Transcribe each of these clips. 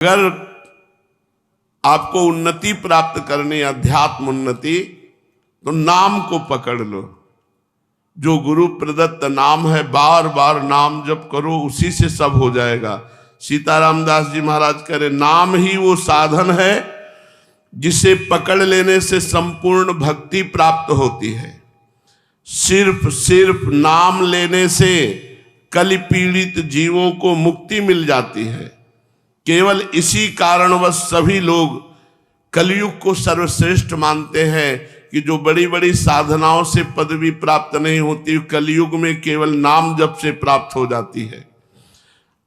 अगर आपको उन्नति प्राप्त करनी, अध्यात्म उन्नति, तो नाम को पकड़ लो। जो गुरु प्रदत्त नाम है, बार बार नाम जप करो, उसी से सब हो जाएगा। सीताराम दास जी महाराज कह रहे, नाम ही वो साधन है जिसे पकड़ लेने से संपूर्ण भक्ति प्राप्त होती है। सिर्फ नाम लेने से कलि पीड़ित जीवों को मुक्ति मिल जाती है। केवल इसी कारणवश सभी लोग कलयुग को सर्वश्रेष्ठ मानते हैं कि जो बड़ी बड़ी साधनाओं से पदवी प्राप्त नहीं होती, कलयुग में केवल नाम जप से प्राप्त हो जाती है।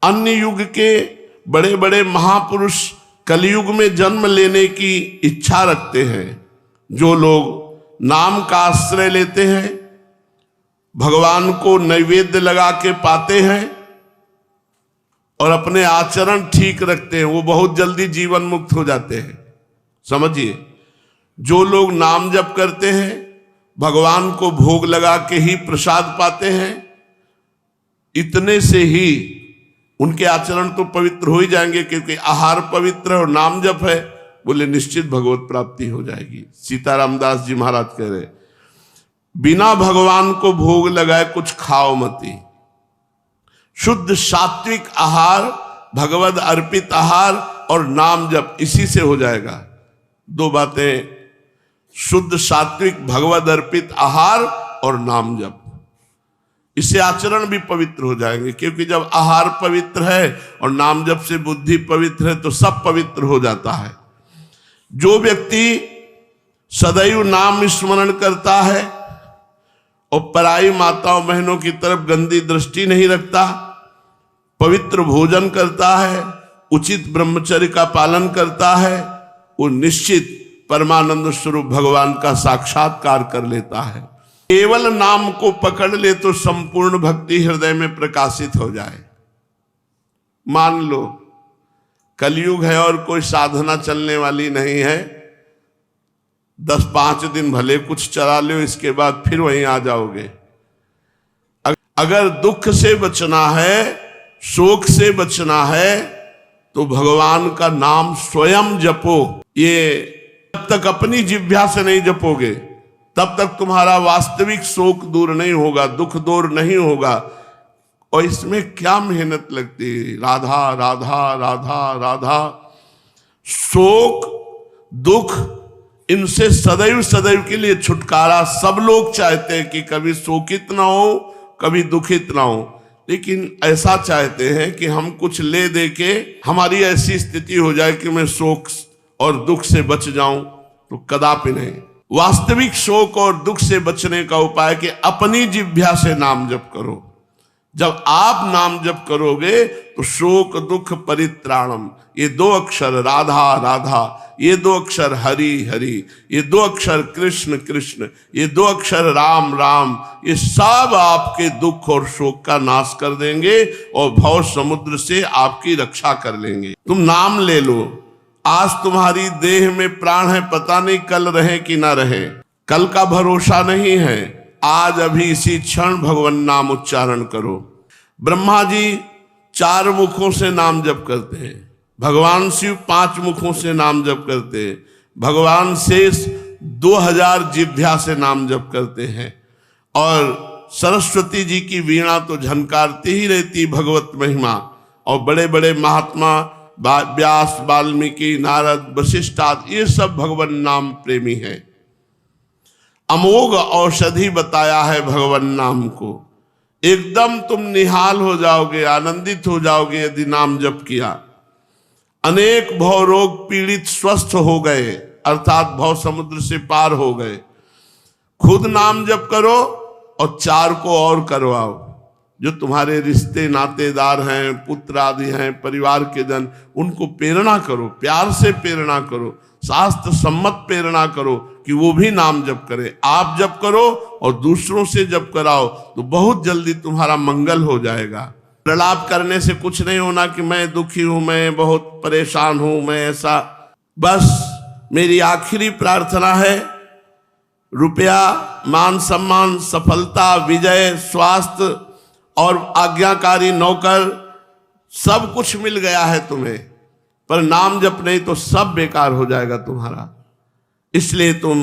अन्य युग के बड़े बड़े महापुरुष कलयुग में जन्म लेने की इच्छा रखते हैं। जो लोग नाम का आश्रय लेते हैं, भगवान को नैवेद्य लगा के पाते हैं और अपने आचरण ठीक रखते हैं, वो बहुत जल्दी जीवन मुक्त हो जाते हैं। समझिए, जो लोग नाम जप करते हैं, भगवान को भोग लगा के ही प्रसाद पाते हैं, इतने से ही उनके आचरण तो पवित्र हो ही जाएंगे, क्योंकि आहार पवित्र और नाम जप है, बोले निश्चित भगवत प्राप्ति हो जाएगी। सीताराम दास जी महाराज कह रहे, बिना भगवान को भोग लगाए कुछ खाओ मती। शुद्ध सात्विक आहार, भगवद अर्पित आहार और नाम जप, इसी से हो जाएगा। दो बातें, शुद्ध सात्विक भगवद अर्पित आहार और नाम जप, इससे आचरण भी पवित्र हो जाएंगे। क्योंकि जब आहार पवित्र है और नाम जप से बुद्धि पवित्र है, तो सब पवित्र हो जाता है। जो व्यक्ति सदैव नाम स्मरण करता है और पराई माताओं बहनों की तरफ गंदी दृष्टि नहीं रखता, पवित्र भोजन करता है, उचित ब्रह्मचर्य का पालन करता है, वो निश्चित परमानंद स्वरूप भगवान का साक्षात्कार कर लेता है। केवल नाम को पकड़ ले तो संपूर्ण भक्ति हृदय में प्रकाशित हो जाए। मान लो कलयुग है और कोई साधना चलने वाली नहीं है, 10-5 दिन भले कुछ चला लो, इसके बाद फिर वहीं आ जाओगे। अगर दुख से बचना है, शोक से बचना है, तो भगवान का नाम स्वयं जपो। ये जब तक अपनी जिह्वा से नहीं जपोगे, तब तक तुम्हारा वास्तविक शोक दूर नहीं होगा, दुख दूर नहीं होगा। और इसमें क्या मेहनत लगती है, राधा राधा राधा राधा। शोक दुख इनसे सदैव सदैव के लिए छुटकारा सब लोग चाहते हैं कि कभी शोकित ना हो, कभी दुखित ना हो, लेकिन ऐसा चाहते हैं कि हम कुछ ले दे के हमारी ऐसी स्थिति हो जाए कि मैं शोक और दुख से बच जाऊं, तो कदापि नहीं। वास्तविक शोक और दुख से बचने का उपाय कि अपनी जिह्वा से नाम जप करो। जब आप नाम जप करोगे तो शोक दुख परित्राणम, ये 2 अक्षर राधा राधा, ये 2 अक्षर हरि हरि, ये 2 अक्षर कृष्ण कृष्ण, ये 2 अक्षर राम राम, ये सब आपके दुख और शोक का नाश कर देंगे और भव समुद्र से आपकी रक्षा कर लेंगे। तुम नाम ले लो। आज तुम्हारी देह में प्राण है, पता नहीं कल रहे कि ना रहे, कल का भरोसा नहीं है। आज अभी इसी क्षण भगवान नाम उच्चारण करो। ब्रह्मा जी 4 मुखों से नाम जप करते हैं, भगवान शिव 5 मुखों से नाम जप करते हैं, भगवान शेष 2000 जिह्वा से नाम जप करते हैं, और सरस्वती जी की वीणा तो झनकारती ही रहती भगवत महिमा। और बड़े बड़े महात्मा व्यास, वाल्मीकि, नारद, वशिष्ठ आदि, ये सब भगवान नाम प्रेमी हैं। अमोघ औषधि बताया है भगवान नाम को। एकदम तुम निहाल हो जाओगे, आनंदित हो जाओगे यदि नाम जप किया। अनेक भव रोग पीड़ित स्वस्थ हो गए, अर्थात भव समुद्र से पार हो गए। खुद नाम जप करो और 4 को और करवाओ। जो तुम्हारे रिश्ते नातेदार हैं, पुत्र आदि हैं, परिवार के जन, उनको प्रेरणा करो, प्यार से प्रेरणा करो, शास्त्र सम्मत प्रेरणा करो कि वो भी नाम जप करे। आप जप करो और दूसरों से जप कराओ, तो बहुत जल्दी तुम्हारा मंगल हो जाएगा। प्रलाप करने से कुछ नहीं होना कि मैं दुखी हूं, मैं बहुत परेशान हूं, मैं ऐसा। बस मेरी आखिरी प्रार्थना है, रुपया, मान सम्मान, सफलता, विजय, स्वास्थ्य और आज्ञाकारी नौकर, सब कुछ मिल गया है तुम्हें। पर नाम जप नहीं तो सब बेकार हो जाएगा तुम्हारा। इसलिए तुम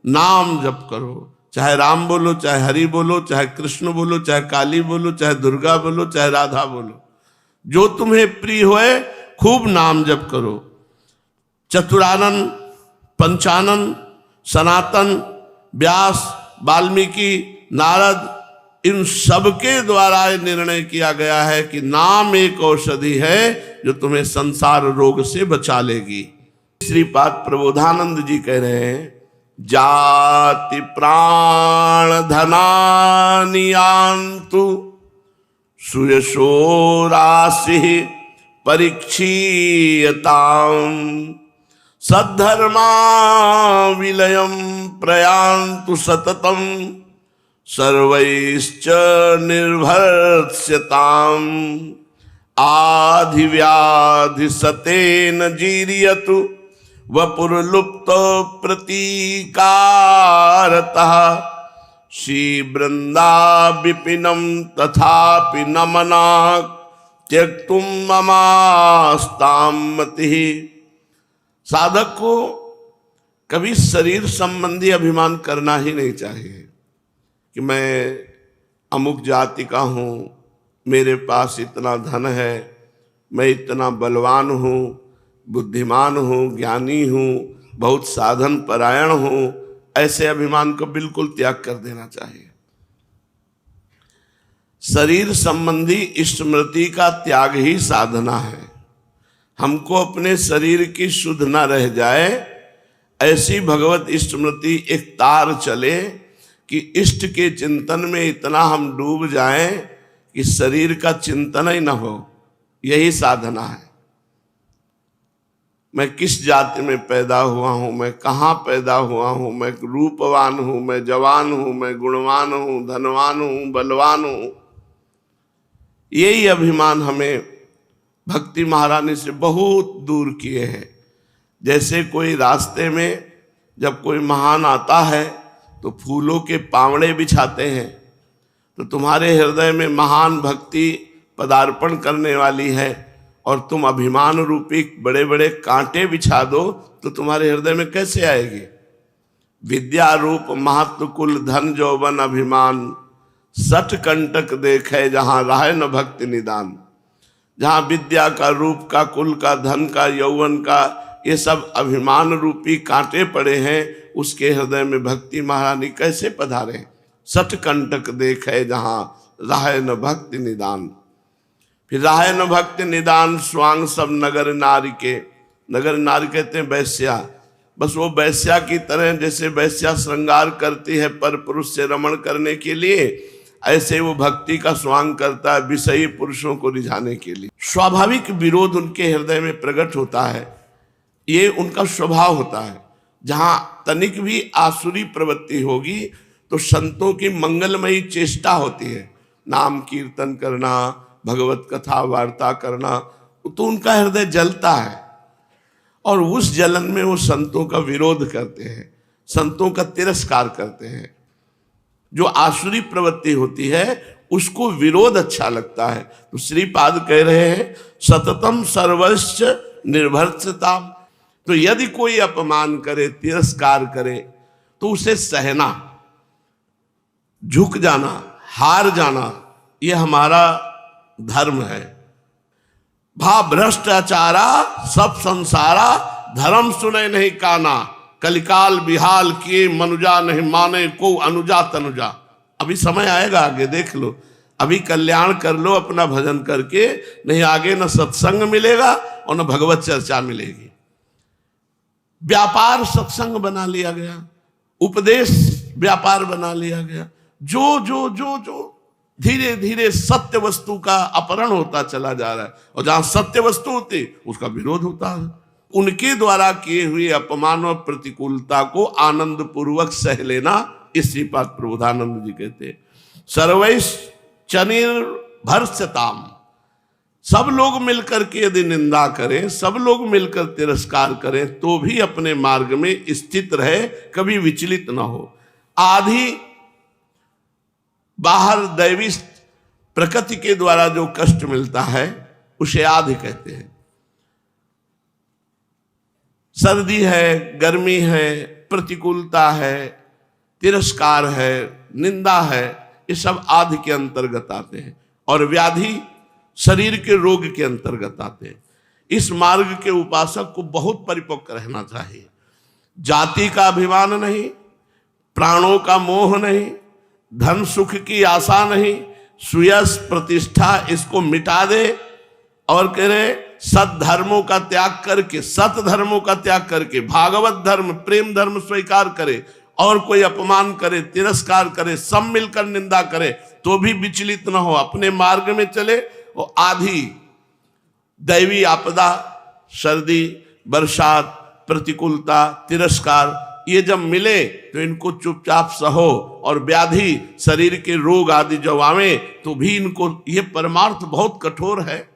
नाम जप करो, चाहे राम बोलो, चाहे हरि बोलो, चाहे कृष्ण बोलो, चाहे काली बोलो, चाहे दुर्गा बोलो, चाहे राधा बोलो, जो तुम्हें प्रिय होए खूब नाम जप करो। चतुरानन, पंचानन, सनातन, व्यास, वाल्मीकि, नारद, इन सबके द्वारा निर्णय किया गया है कि नाम एक औषधि है जो तुम्हें संसार रोग से बचा लेगी। श्रीपाद प्रबोधानंद जी कह रहे हैं, जाति प्राण धनानियांतु सुयशो राशि परीक्षीयताम सद्धर्मा विलयम प्रयांतु सततम सर्वैश्च निर्भर्ष्यताम आधिव्याधि सतेन जीर्यतु वपुर्लुप्त प्रतीकारतः श्रीवृंदा विपिनम तथापि न मना त्यक्तुम ममास्ताम मतिः। साधक को कभी शरीर संबंधी अभिमान करना ही नहीं चाहिए कि मैं अमुक जाति का हूँ, मेरे पास इतना धन है, मैं इतना बलवान हूँ, बुद्धिमान हूँ, ज्ञानी हूँ, बहुत साधन परायण हूँ। ऐसे अभिमान को बिल्कुल त्याग कर देना चाहिए। शरीर संबंधी स्मृति का त्याग ही साधना है। हमको अपने शरीर की शुद्ध न रह जाए ऐसी भगवत स्मृति एक तार चले कि इष्ट के चिंतन में इतना हम डूब जाएं कि शरीर का चिंतन ही न हो। यही साधना है। मैं किस जाति में पैदा हुआ हूं, मैं कहाँ पैदा हुआ हूं, मैं रूपवान हूं, मैं जवान हूं, मैं गुणवान हूं, धनवान हूं, बलवान हूं। यही अभिमान हमें भक्ति महारानी से बहुत दूर किए हैं। जैसे कोई रास्ते में जब कोई महान आता है तो फूलों के पावड़े बिछाते हैं, तो तुम्हारे हृदय में महान भक्ति पदार्पण करने वाली है और तुम अभिमान रूपी बड़े बड़े कांटे बिछा दो तो तुम्हारे हृदय में कैसे आएगी। विद्या रूप महत्व कुल धन जौवन अभिमान सठ कंटक देखे जहां राहे न भक्ति निदान। जहां विद्या का, रूप का, कुल का, धन का, यौवन का, ये सब अभिमान रूपी कांटे पड़े हैं, उसके हृदय में भक्ति महारानी कैसे पधारे। सठ कंटक देखे जहां राहे न भक्ति निदान। फिर राहे न भक्ति निदान स्वांग सब नगर नारी के। नगर नारी कहते हैं वैश्या। बस वो वैश्या की तरह जैसे वैश्या श्रृंगार करती है पर पुरुष से रमण करने के लिए, ऐसे वो भक्ति का स्वांग करता है विषयी पुरुषों को रिझाने के लिए। स्वाभाविक विरोध उनके हृदय में प्रकट होता है, ये उनका स्वभाव होता है। जहां तनिक भी आसुरी प्रवृत्ति होगी तो संतों की मंगलमयी चेष्टा होती है, नाम कीर्तन करना, भगवत कथा वार्ता करना, तो उनका हृदय जलता है और उस जलन में वो संतों का विरोध करते हैं, संतों का तिरस्कार करते हैं। जो आसुरी प्रवृत्ति होती है उसको विरोध अच्छा लगता है। तो श्रीपाद कह रहे हैं सततम सर्वश्च निर्भर्षता। तो यदि कोई अपमान करे, तिरस्कार करे तो उसे सहना, झुक जाना, हार जाना, ये हमारा धर्म है। भा भ्रष्टाचारा सब संसारा धर्म सुने नहीं काना। कलिकाल बिहाल किए मनुजा नहीं माने को अनुजा तनुजा। अभी समय आएगा, आगे देख लो। अभी कल्याण कर लो अपना भजन करके, नहीं आगे न सत्संग मिलेगा और न भगवत चर्चा मिलेगी। व्यापार सत्संग बना लिया गया, उपदेश व्यापार बना लिया गया। जो जो जो जो धीरे धीरे सत्य वस्तु का अपहरण होता चला जा रहा है और जहां सत्य वस्तु होती उसका विरोध होता है। उनके द्वारा किए हुए अपमान और प्रतिकूलता को आनंद पूर्वक सह लेना, इस श्रीपाद प्रबोधानंद जी कहते हैं सर्वैश्च निर्भर्ष्यताम। सब लोग मिलकर के यदि निंदा करें, सब लोग मिलकर तिरस्कार करें तो भी अपने मार्ग में स्थित रहे, कभी विचलित ना हो। आधी बाहर दैवी प्रकृति के द्वारा जो कष्ट मिलता है उसे आधि कहते हैं। सर्दी है, गर्मी है, प्रतिकूलता है, तिरस्कार है, निंदा है, ये सब आदि के अंतर्गत आते हैं। और व्याधि शरीर के रोग के अंतर्गत आते हैं। इस मार्ग के उपासक को बहुत परिपक्व रहना चाहिए। जाति का अभिमान नहीं, प्राणों का मोह नहीं, धन सुख की आशा नहीं, सुयश प्रतिष्ठा इसको मिटा दे और कह रहे सत धर्मों का त्याग करके, सत धर्मों का त्याग करके भागवत धर्म, प्रेम धर्म स्वीकार करे, और कोई अपमान करे, तिरस्कार करे, सब मिलकर निंदा करे तो भी विचलित न हो, अपने मार्ग में चले। वो आधी दैवी आपदा, सर्दी, बरसात, प्रतिकूलता, तिरस्कार, ये जब मिले तो इनको चुपचाप सहो। और व्याधि शरीर के रोग आदि जब आवे तो भी इनको, ये परमार्थ बहुत कठोर है,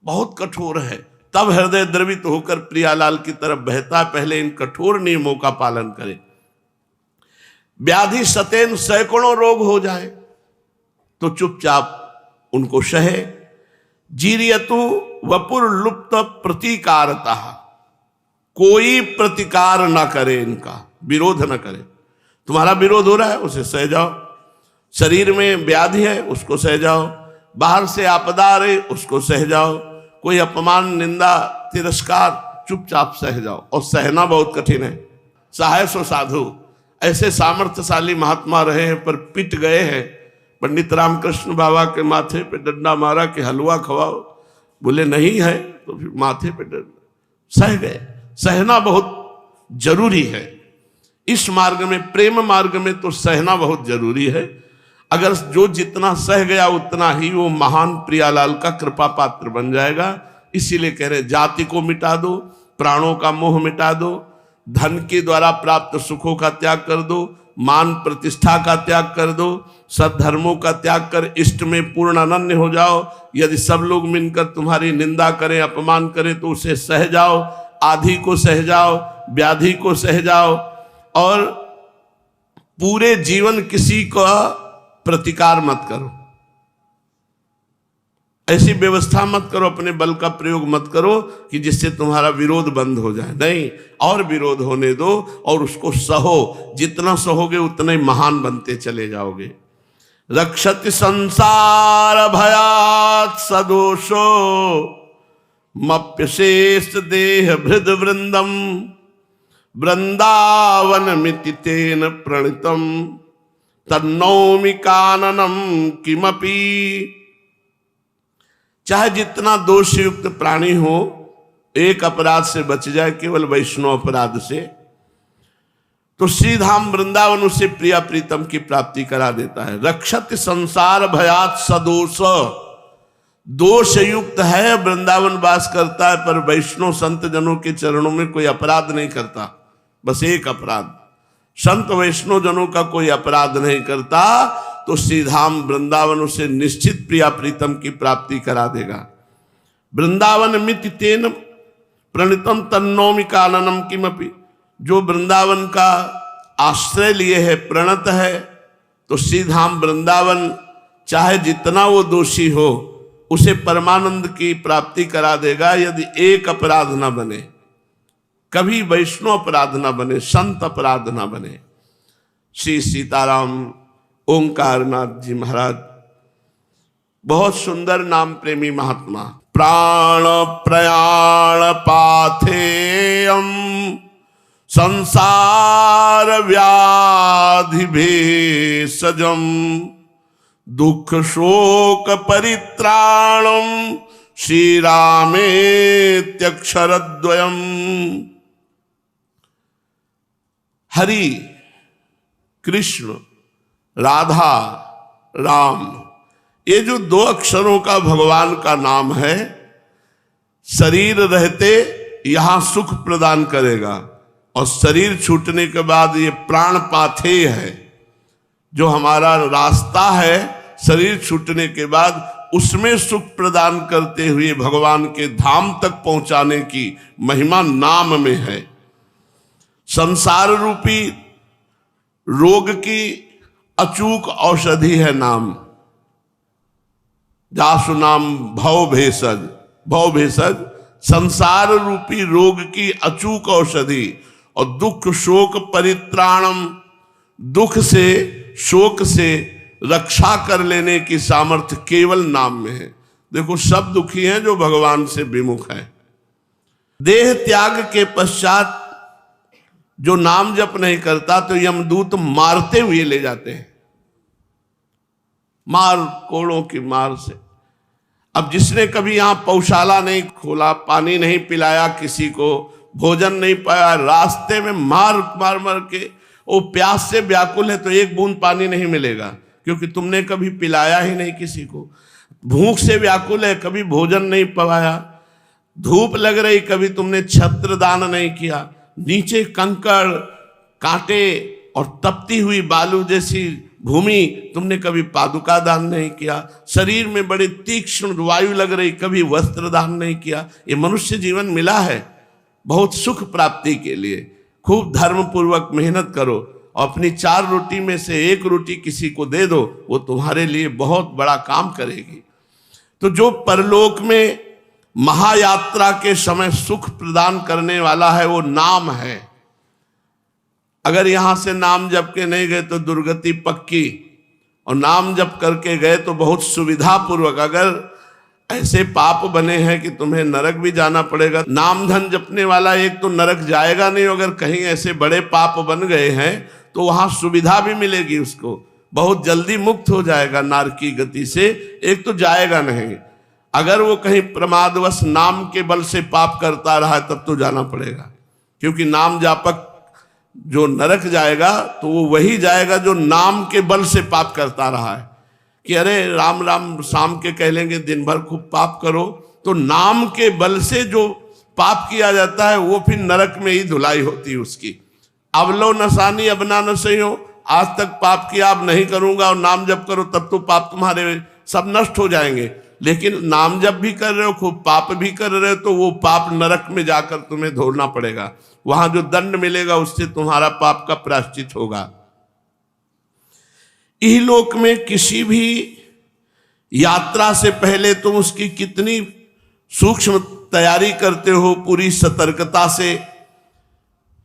बहुत कठोर है। तब हृदय द्रवित होकर प्रियालाल की तरफ बहता, पहले इन कठोर नियमों का पालन करें। व्याधि सतेन सैकड़ों रोग हो जाए तो चुपचाप उनको सहे। जीरियतु वपुर लुप्त प्रतिकारता, कोई प्रतिकार ना करे, इनका विरोध ना करे। तुम्हारा विरोध हो रहा है उसे सह जाओ, शरीर में व्याधि है उसको सह जाओ, बाहर से आपदा आ रही उसको सह जाओ, कोई अपमान, निंदा, तिरस्कार चुपचाप सह जाओ। और सहना बहुत कठिन है। सहाय सो साधु, ऐसे सामर्थ्यशाली महात्मा रहे हैं पर पिट गए हैं। पंडित रामकृष्ण बाबा के माथे पे डंडा मारा कि हलवा खवाओ, बोले नहीं है, तो फिर माथे पे डंडा, सह गए। सहना बहुत जरूरी है इस मार्ग में, प्रेम मार्ग में तो सहना बहुत जरूरी है। अगर जो जितना सह गया उतना ही वो महान प्रियालाल का कृपा पात्र बन जाएगा। इसीलिए कह रहे जाति को मिटा दो, प्राणों का मोह मिटा दो, धन के द्वारा प्राप्त सुखों का त्याग कर दो, मान प्रतिष्ठा का त्याग कर दो, सद्धर्मों का त्याग कर इष्ट में पूर्ण अनन्य हो जाओ। यदि सब लोग मिलकर तुम्हारी निंदा करें, अपमान करें तो उसे सह जाओ, आधि को सह जाओ, व्याधि को सह जाओ, और पूरे जीवन किसी का प्रतिकार मत करो, ऐसी व्यवस्था मत करो, अपने बल का प्रयोग मत करो कि जिससे तुम्हारा विरोध बंद हो जाए। नहीं, और विरोध होने दो और उसको सहो। जितना सहोगे उतना ही महान बनते चले जाओगे। रक्षति संसार भयात् सदोषो मप्यशेष देह भृद वृंदम वृंदावन मिति तेन प्रणितम तन्नौमि काननम किमपि। चाहे जितना दोषयुक्त प्राणी हो, एक अपराध से बच जाए, केवल वैष्णव अपराध से, तो श्रीधाम वृंदावन उसे प्रिया प्रीतम की प्राप्ति करा देता है। रक्षत संसार भयात् सदोष, दोष युक्त है, वृंदावन वास करता है, पर वैष्णव संत जनों के चरणों में कोई अपराध नहीं करता। बस एक अपराध, संत वैष्णव जनों का कोई अपराध नहीं करता, तो श्रीधाम वृंदावन उसे निश्चित प्रिया प्रीतम की प्राप्ति करा देगा। वृंदावन मिति तेन प्रणितम तन्नौमि काननम किमपि। जो वृंदावन का आश्रय लिए है, प्रणत है, तो श्रीधाम वृंदावन चाहे जितना वो दोषी हो उसे परमानंद की प्राप्ति करा देगा, यदि एक अपराध ना बने, कभी वैष्णव अपराध ना बने, संत अपराध ना बने। श्री सीताराम ओंकारनाथ जी महाराज बहुत सुंदर नाम प्रेमी महात्मा। प्राण प्रयाण पाथेयम संसार व्याधि भेषजम दुख शोक परित्राणम श्री रामेत्यक्षरद्वयम। हरि कृष्ण राधा राम, ये जो दो अक्षरों का भगवान का नाम है, शरीर रहते यहां सुख प्रदान करेगा और शरीर छूटने के बाद ये प्राण पाथेय है, जो हमारा रास्ता है शरीर छूटने के बाद उसमें सुख प्रदान करते हुए भगवान के धाम तक पहुंचाने की महिमा नाम में है। संसार रूपी रोग की अचूक औषधि है नाम। जासु नाम भव भेषज, भव भेषज संसार रूपी रोग की अचूक औषधि और दुख शोक परित्राणम, दुख से शोक से रक्षा कर लेने की सामर्थ्य केवल नाम में है। देखो, सब दुखी हैं जो भगवान से विमुख हैं। देह त्याग के पश्चात जो नाम जप नहीं करता तो यमदूत मारते हुए ले जाते हैं, मार कोड़ों की मार से। अब जिसने कभी यहां पौशाला नहीं खोला, पानी नहीं पिलाया किसी को, भोजन नहीं पाया, रास्ते में मार मार मार के वो प्यास से व्याकुल है तो एक बूंद पानी नहीं मिलेगा, क्योंकि तुमने कभी पिलाया ही नहीं किसी को। भूख से व्याकुल है, कभी भोजन नहीं पवाया। धूप लग रही, कभी तुमने छत्र दान नहीं किया। नीचे कंकड़ कांटे और तपती हुई बालू जैसी भूमि, तुमने कभी पादुका दान नहीं किया। शरीर में बड़ी तीक्ष्ण वायु लग रही, कभी वस्त्र दान नहीं किया। ये मनुष्य जीवन मिला है बहुत सुख प्राप्ति के लिए। खूब धर्म पूर्वक मेहनत करो और अपनी 4 रोटी में से 1 रोटी किसी को दे दो, वो तुम्हारे लिए बहुत बड़ा काम करेगी। तो जो परलोक में महायात्रा के समय सुख प्रदान करने वाला है वो नाम है। अगर यहां से नाम जप के नहीं गए तो दुर्गति पक्की, और नाम जप करके गए तो बहुत सुविधा पूर्वक। अगर ऐसे पाप बने हैं कि तुम्हें नरक भी जाना पड़ेगा, नाम धन जपने वाला एक तो नरक जाएगा नहीं, अगर कहीं ऐसे बड़े पाप बन गए हैं तो वहां सुविधा भी मिलेगी उसको, बहुत जल्दी मुक्त हो जाएगा नारकी गति से। एक तो जाएगा नहीं, अगर वो कहीं प्रमादवश नाम के बल से पाप करता रहा तब तो जाना पड़ेगा, क्योंकि नाम जापक जो नरक जाएगा तो वो वही जाएगा जो नाम के बल से पाप करता रहा है। कि अरे राम राम शाम के कह लेंगे, दिन भर खूब पाप करो, तो नाम के बल से जो पाप किया जाता है वो फिर नरक में ही धुलाई होती है उसकी। अब लो नसानी अब ना न सही हो, आज तक पाप किया अब नहीं करूंगा और नाम जप करो तब तो पाप तुम्हारे सब नष्ट हो जाएंगे। लेकिन नाम जप भी कर रहे हो, खूब पाप भी कर रहे हो, तो वो पाप नरक में जाकर तुम्हें धोना पड़ेगा। वहां जो दंड मिलेगा उससे तुम्हारा पाप का प्रायश्चित होगा। इहलोक में किसी भी यात्रा से पहले तुम उसकी कितनी सूक्ष्म तैयारी करते हो, पूरी सतर्कता से।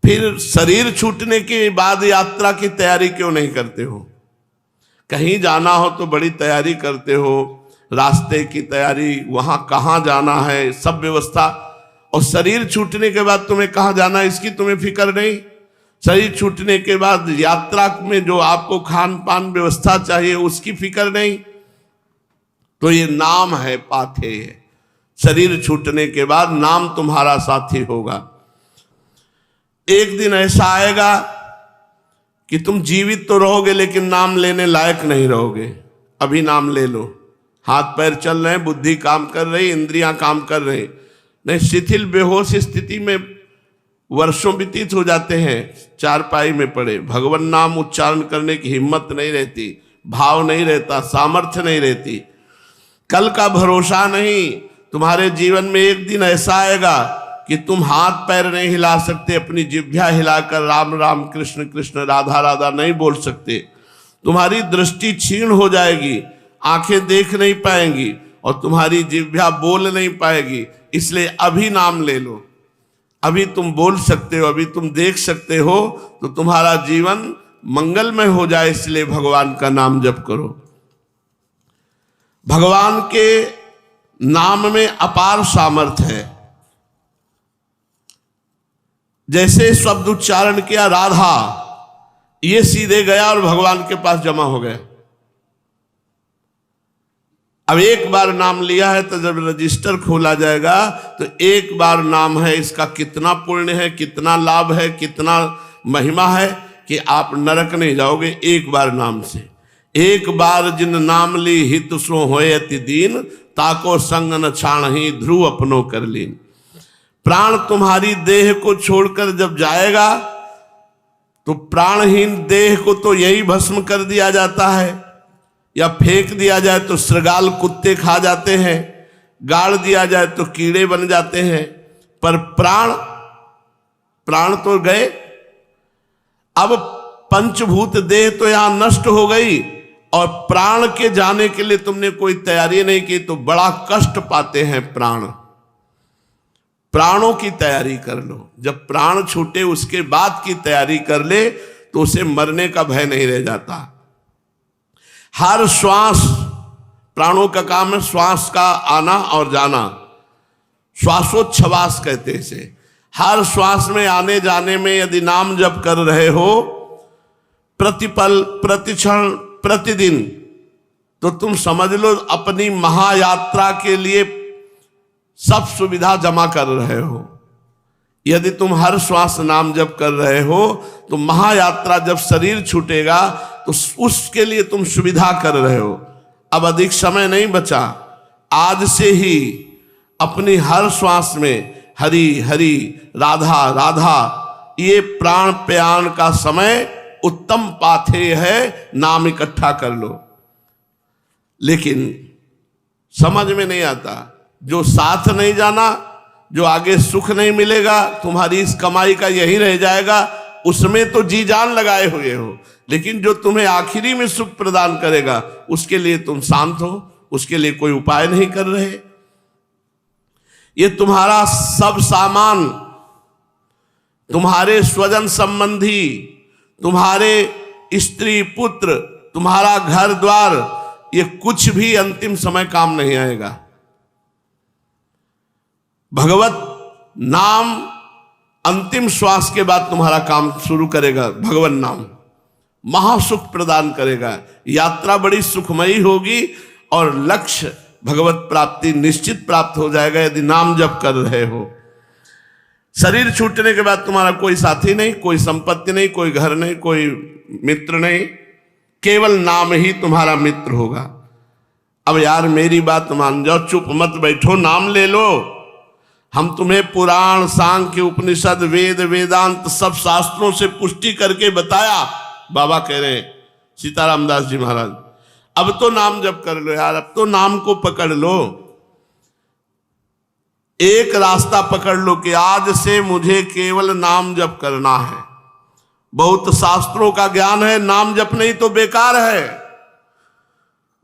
फिर शरीर छूटने के बाद यात्रा की तैयारी क्यों नहीं करते हो? कहीं जाना हो तो बड़ी तैयारी करते हो, रास्ते की तैयारी, वहां कहाँ जाना है, सब व्यवस्था। और शरीर छूटने के बाद तुम्हें कहाँ जाना है इसकी तुम्हें फिक्र नहीं। शरीर छूटने के बाद यात्रा में जो आपको खान पान व्यवस्था चाहिए उसकी फिक्र नहीं। तो ये नाम है पाथे। शरीर छूटने के बाद नाम तुम्हारा साथी होगा। एक दिन ऐसा आएगा कि तुम जीवित तो रहोगे लेकिन नाम लेने लायक नहीं रहोगे। अभी नाम ले लो, हाथ पैर चल रहे हैं, बुद्धि काम कर रही, इंद्रियां काम कर रही, नहीं शिथिल बेहोश स्थिति में वर्षों व्यतीत हो जाते हैं, चारपाई में पड़े, भगवान नाम उच्चारण करने की हिम्मत नहीं रहती, भाव नहीं रहता, सामर्थ्य नहीं रहती, कल का भरोसा नहीं। तुम्हारे जीवन में एक दिन ऐसा आएगा कि तुम हाथ पैर नहीं हिला सकते, अपनी जिह्वा हिलाकर राम राम कृष्ण कृष्ण राधा राधा नहीं बोल सकते। तुम्हारी दृष्टि क्षीण हो जाएगी, आंखें देख नहीं पाएंगी और तुम्हारी जिह्वा बोल नहीं पाएगी। इसलिए अभी नाम ले लो। अभी तुम बोल सकते हो, अभी तुम देख सकते हो, तो तुम्हारा जीवन मंगलमय हो जाए। इसलिए भगवान का नाम जप करो। भगवान के नाम में अपार सामर्थ्य है। जैसे शब्द उच्चारण किया राधा, ये सीधे गया और भगवान के पास जमा हो गया। अब एक बार नाम लिया है तो जब रजिस्टर खोला जाएगा तो एक बार नाम है, इसका कितना पुण्य है, कितना लाभ है, कितना महिमा है कि आप नरक नहीं जाओगे एक बार नाम से। एक बार जिन नाम ली हित सो होए अति दीन, ताको संग न छाणहि ध्रुव अपनो कर लीन। प्राण तुम्हारी देह को छोड़कर जब जाएगा तो प्राणहीन देह को तो यही भस्म कर दिया जाता है, या फेंक दिया जाए तो श्रृगाल कुत्ते खा जाते हैं, गाड़ दिया जाए तो कीड़े बन जाते हैं, पर प्राण तो गए। अब पंचभूत देह तो यहां नष्ट हो गई और प्राण के जाने के लिए तुमने कोई तैयारी नहीं की तो बड़ा कष्ट पाते हैं प्राण। प्राणों की तैयारी कर लो। जब प्राण छूटे उसके बाद की तैयारी कर ले तो उसे मरने का भय नहीं रह जाता। हर श्वास, प्राणों का काम है श्वास का आना और जाना, श्वासोच्छ्वास कहते हैं इसे। हर श्वास में आने जाने में यदि नाम जप कर रहे हो प्रतिपल, प्रतिक्षण, प्रतिदिन, तो तुम समझ लो अपनी महायात्रा के लिए सब सुविधा जमा कर रहे हो। यदि तुम हर श्वास नाम जप कर रहे हो तो महायात्रा जब शरीर छूटेगा तो उसके लिए तुम सुविधा कर रहे हो। अब अधिक समय नहीं बचा, आज से ही अपनी हर श्वास में हरि हरि, राधा राधा, ये प्राण प्रयाण का समय उत्तम पाथेय है, नाम इकट्ठा कर लो। लेकिन समझ में नहीं आता, जो साथ नहीं जाना, जो आगे सुख नहीं मिलेगा, तुम्हारी इस कमाई का यही रह जाएगा, उसमें तो जी जान लगाए हुए हो, लेकिन जो तुम्हें आखिरी में सुख प्रदान करेगा उसके लिए तुम शांत हो, उसके लिए कोई उपाय नहीं कर रहे। ये तुम्हारा सब सामान, तुम्हारे स्वजन संबंधी, तुम्हारे स्त्री पुत्र, तुम्हारा घर द्वार, ये कुछ भी अंतिम समय काम नहीं आएगा। भगवत नाम अंतिम श्वास के बाद तुम्हारा काम शुरू करेगा। भगवान नाम महासुख प्रदान करेगा, यात्रा बड़ी सुखमयी होगी और लक्ष्य भगवत प्राप्ति निश्चित प्राप्त हो जाएगा यदि नाम जप कर रहे हो। शरीर छूटने के बाद तुम्हारा कोई साथी नहीं, कोई संपत्ति नहीं, कोई घर नहीं, कोई मित्र नहीं, केवल नाम ही तुम्हारा मित्र होगा। अब यार मेरी बात मान जाओ, चुप मत बैठो, नाम ले लो। हम तुम्हें पुराण, सांख्य, उपनिषद, वेद, वेदांत सब शास्त्रों से पुष्टि करके बताया। बाबा कह रहे हैं, सीताराम दास जी महाराज, अब तो नाम जप कर लो यार, अब तो नाम को पकड़ लो। एक रास्ता पकड़ लो कि आज से मुझे केवल नाम जप करना है। बहुत शास्त्रों का ज्ञान है, नाम जप नहीं तो बेकार है।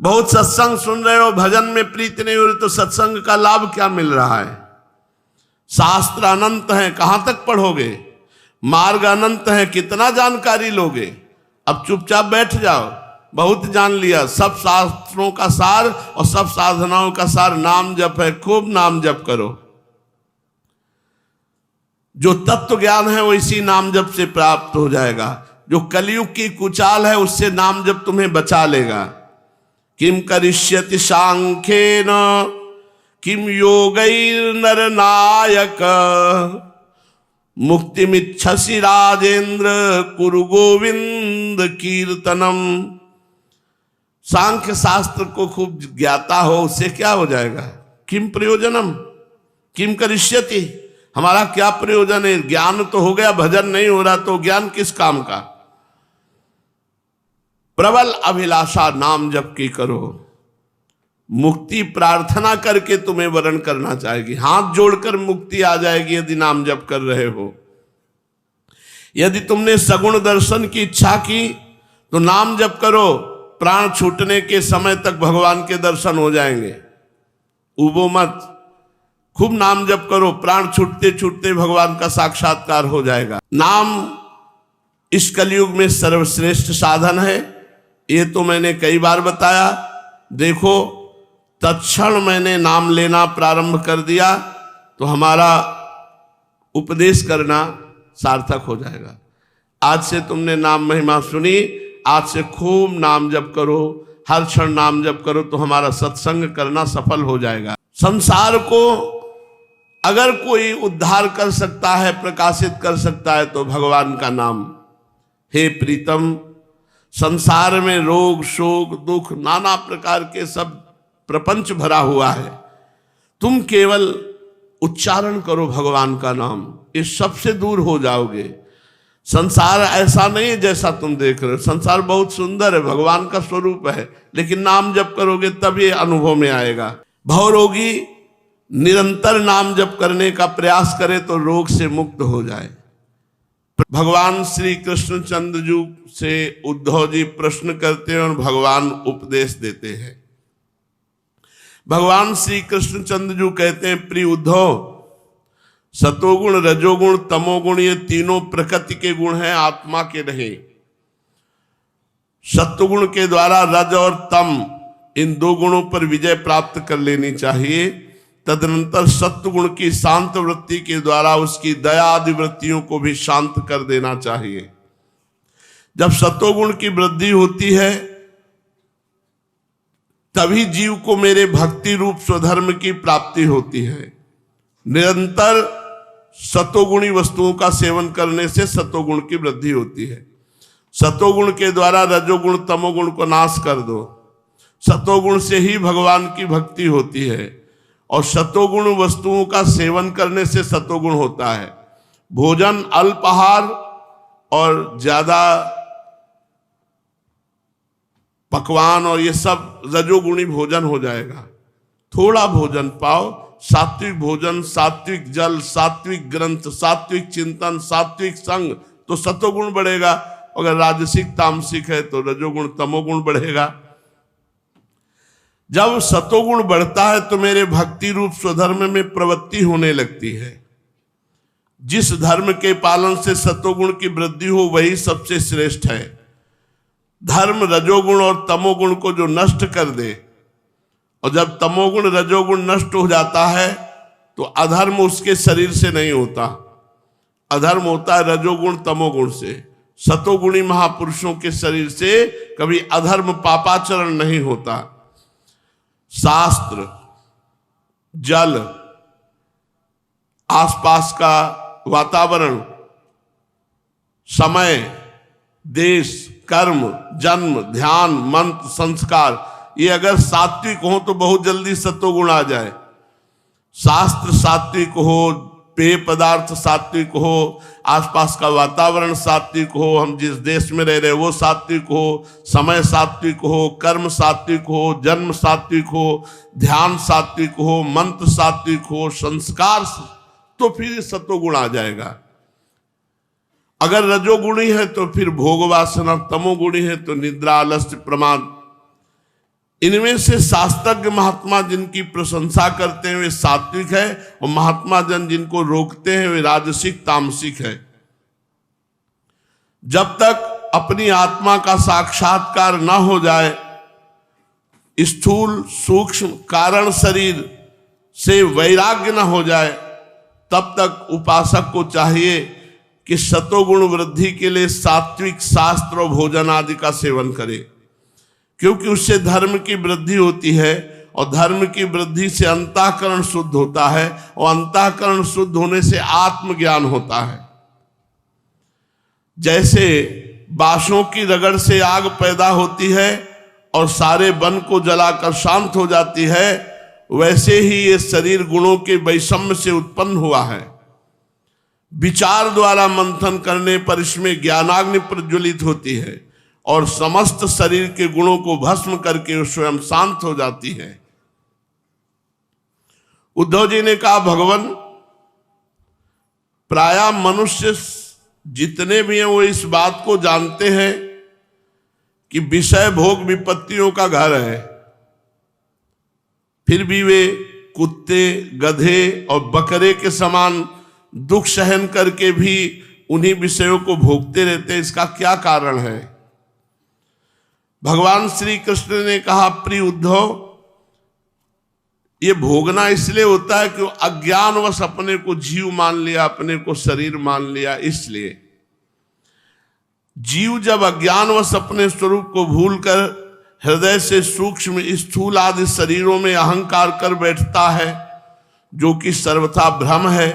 बहुत सत्संग सुन रहे हो, भजन में प्रीति नहीं हो रही तो सत्संग का लाभ क्या मिल रहा है? शास्त्र अनंत है, कहां तक पढ़ोगे? मार्ग अनंत है, कितना जानकारी लोगे? अब चुपचाप बैठ जाओ, बहुत जान लिया। सब शास्त्रों का सार और सब साधनाओं का सार नाम जप है, खूब नाम जप करो। जो तत्व ज्ञान है वो इसी नाम जप से प्राप्त हो जाएगा। जो कलयुग की कुचाल है उससे नाम जप तुम्हें बचा लेगा। किम करिष्यति सांख्येन किम योगैर्नर नायक मुक्तिमिच्छसि राजेंद्र कुरु गोविंद कीर्तनम। सांख्य शास्त्र को खूब ज्ञाता हो, उससे क्या हो जाएगा? किम प्रयोजनम किम करिष्यति, हमारा क्या प्रयोजन है? ज्ञान तो हो गया, भजन नहीं हो रहा तो ज्ञान किस काम का? प्रबल अभिलाषा नाम जप की करो। मुक्ति प्रार्थना करके तुम्हें वरण करना चाहेगी, हाथ जोड़कर मुक्ति आ जाएगी यदि नाम जप कर रहे हो। यदि तुमने सगुण दर्शन की इच्छा की तो नाम जप करो, प्राण छूटने के समय तक भगवान के दर्शन हो जाएंगे। उबो मत, खूब नाम जप करो, प्राण छूटते छूटते भगवान का साक्षात्कार हो जाएगा। नाम इस कलयुग में सर्वश्रेष्ठ साधन है, ये तो मैंने कई बार बताया। देखो, तत्क्षण मैंने नाम लेना प्रारंभ कर दिया तो हमारा उपदेश करना सार्थक हो जाएगा। आज से तुमने नाम महिमा सुनी, आज से खूब नाम जप करो, हर क्षण नाम जप करो तो हमारा सत्संग करना सफल हो जाएगा। संसार को अगर कोई उद्धार कर सकता है, प्रकाशित कर सकता है तो भगवान का नाम। हे प्रीतम, संसार में रोग, शोक, दुख, नाना प्रकार के सब प्रपंच भरा हुआ है। तुम केवल उच्चारण करो भगवान का नाम, इस सब से दूर हो जाओगे। संसार ऐसा नहीं है जैसा तुम देख रहे हो, संसार बहुत सुंदर है, भगवान का स्वरूप है, लेकिन नाम जप करोगे तब ये अनुभव में आएगा। भवरोगी निरंतर नाम जप करने का प्रयास करे तो रोग से मुक्त हो जाए। भगवान श्री कृष्णचंद्र जी से उद्धव जी प्रश्न करते हैं और भगवान उपदेश देते हैं। भगवान श्री कृष्णचंद्र जी कहते हैं, प्रिय उद्धव, सतोगुण, रजोगुण, तमोगुण ये तीनों प्रकृति के गुण हैं, आत्मा के नहीं। सत्वगुण के द्वारा रज और तम इन दो गुणों पर विजय प्राप्त कर लेनी चाहिए। तदनंतर सत्वगुण की शांत वृत्ति के द्वारा उसकी दया आदि वृत्तियों को भी शांत कर देना चाहिए। जब सत्वगुण की वृद्धि होती है तभी जीव को मेरे भक्ति रूप स्वधर्म की प्राप्ति होती है। निरंतर सतोगुणी वस्तुओं का सेवन करने से सतोगुण की वृद्धि होती है। सतोगुण के द्वारा रजोगुण तमोगुण को नाश कर दो। सतोगुण से ही भगवान की भक्ति होती है और सतोगुण वस्तुओं का सेवन करने से सतोगुण होता है। भोजन अल्पाहार और ज्यादा पकवान और ये सब रजोगुणी भोजन हो जाएगा। थोड़ा भोजन पाओ, सात्विक भोजन, सात्विक जल, सात्विक ग्रंथ, सात्विक चिंतन, सात्विक संग, तो सतोगुण बढ़ेगा। अगर राजसिक तामसिक है तो रजोगुण तमोगुण बढ़ेगा। जब सतोगुण बढ़ता है तो मेरे भक्ति रूप स्वधर्म में प्रवृत्ति होने लगती है। जिस धर्म के पालन से सतोगुण की वृद्धि हो वही सबसे श्रेष्ठ है। धर्म रजोगुण और तमोगुण को जो नष्ट कर दे, और जब तमोगुण रजोगुण नष्ट हो जाता है तो अधर्म उसके शरीर से नहीं होता। अधर्म होता है रजोगुण तमोगुण से। सतोगुणी महापुरुषों के शरीर से कभी अधर्म पापाचरण नहीं होता। शास्त्र, जल, आसपास का वातावरण, समय, देश, कर्म, जन्म, ध्यान, मंत्र, संस्कार, ये अगर सात्विक हो तो बहुत जल्दी सत्वगुण आ जाए। शास्त्र सात्विक हो, पेय पदार्थ सात्विक हो, आसपास का वातावरण सात्विक हो, हम जिस देश में रह रहे वो सात्विक हो, समय सात्विक हो, कर्म सात्विक हो, जन्म सात्विक हो, ध्यान सात्विक हो, मंत्र सात्विक हो, संस्कार, तो फिर सत्वगुण आ जाएगा। अगर रजोगुणी है तो फिर भोग वासना, तमोगुणी है तो निद्रा, आलस्य, प्रमाद। इनमें से शास्त्रज्ञ महात्मा जिनकी प्रशंसा करते हैं वे सात्विक है, और महात्मा जन जिनको रोकते हैं वे राजसिक तामसिक है। जब तक अपनी आत्मा का साक्षात्कार न हो जाए, स्थूल सूक्ष्म कारण शरीर से वैराग्य न हो जाए, तब तक उपासक को चाहिए कि सतोगुण वृद्धि के लिए सात्विक शास्त्र और भोजन आदि का सेवन करे, क्योंकि उससे धर्म की वृद्धि होती है और धर्म की वृद्धि से अंतःकरण शुद्ध होता है और अंतःकरण शुद्ध होने से आत्मज्ञान होता है। जैसे बांसों की रगड़ से आग पैदा होती है और सारे वन को जलाकर शांत हो जाती है, वैसे ही ये शरीर गुणों के वैषम्य से उत्पन्न हुआ है। विचार द्वारा मंथन करने पर इसमें ज्ञानाग्नि प्रज्वलित होती है और समस्त शरीर के गुणों को भस्म करके स्वयं शांत हो जाती है। उद्धव जी ने कहा, भगवान प्रायः मनुष्य जितने भी हैं वो इस बात को जानते हैं कि विषय भोग विपत्तियों का घर है, फिर भी वे कुत्ते, गधे और बकरे के समान दुख सहन करके भी उन्हीं विषयों को भोगते रहते हैं। इसका क्या कारण है? भगवान श्री कृष्ण ने कहा, प्रिय उद्धव, ये भोगना इसलिए होता है कि अज्ञानवश अपने को जीव मान लिया, अपने को शरीर मान लिया। इसलिए जीव जब अज्ञानवश अपने स्वरूप को भूलकर हृदय से सूक्ष्म स्थूल आदि शरीरों में अहंकार कर बैठता है, जो कि सर्वथा भ्रम है,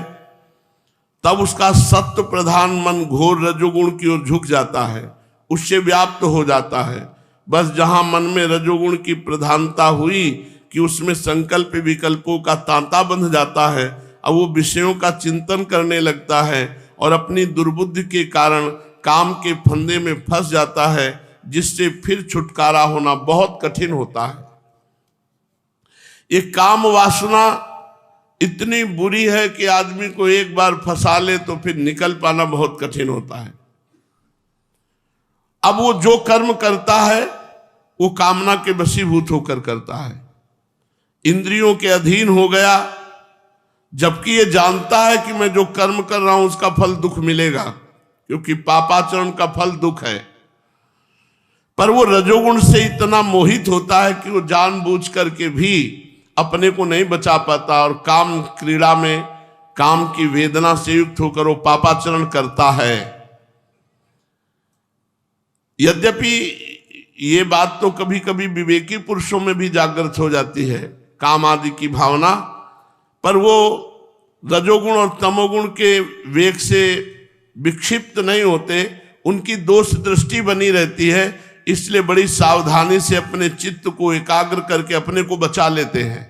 तब उसका सत्व प्रधान मन घोर रजोगुण की ओर झुक जाता है, उससे व्याप्त हो जाता है। बस जहां मन में रजोगुण की प्रधानता हुई कि उसमें संकल्प विकल्पों का तांता बंध जाता है, अब वो विषयों का चिंतन करने लगता है और अपनी दुर्बुद्धि के कारण काम के फंदे में फंस जाता है, जिससे फिर छुटकारा होना बहुत कठिन होता है। ये काम वासना इतनी बुरी है कि आदमी को एक बार फंसा ले तो फिर निकल पाना बहुत कठिन होता है। अब वो जो कर्म करता है वो कामना के वशीभूत होकर करता है, इंद्रियों के अधीन हो गया जबकि ये जानता है कि मैं जो कर्म कर रहा हूं उसका फल दुख मिलेगा, क्योंकि पापाचरण का फल दुख है। पर वो रजोगुण से इतना मोहित होता है कि वो जानबूझ करके भी अपने को नहीं बचा पाता और काम क्रीड़ा में, काम की वेदना से युक्त होकर वो पापाचरण करता है। यद्यपि ये बात तो कभी कभी विवेकी पुरुषों में भी जागृत हो जाती है, काम आदि की भावना, पर वो रजोगुण और तमोगुण के वेग से विक्षिप्त नहीं होते, उनकी दोष दृष्टि बनी रहती है। इसलिए बड़ी सावधानी से अपने चित्त को एकाग्र करके अपने को बचा लेते हैं।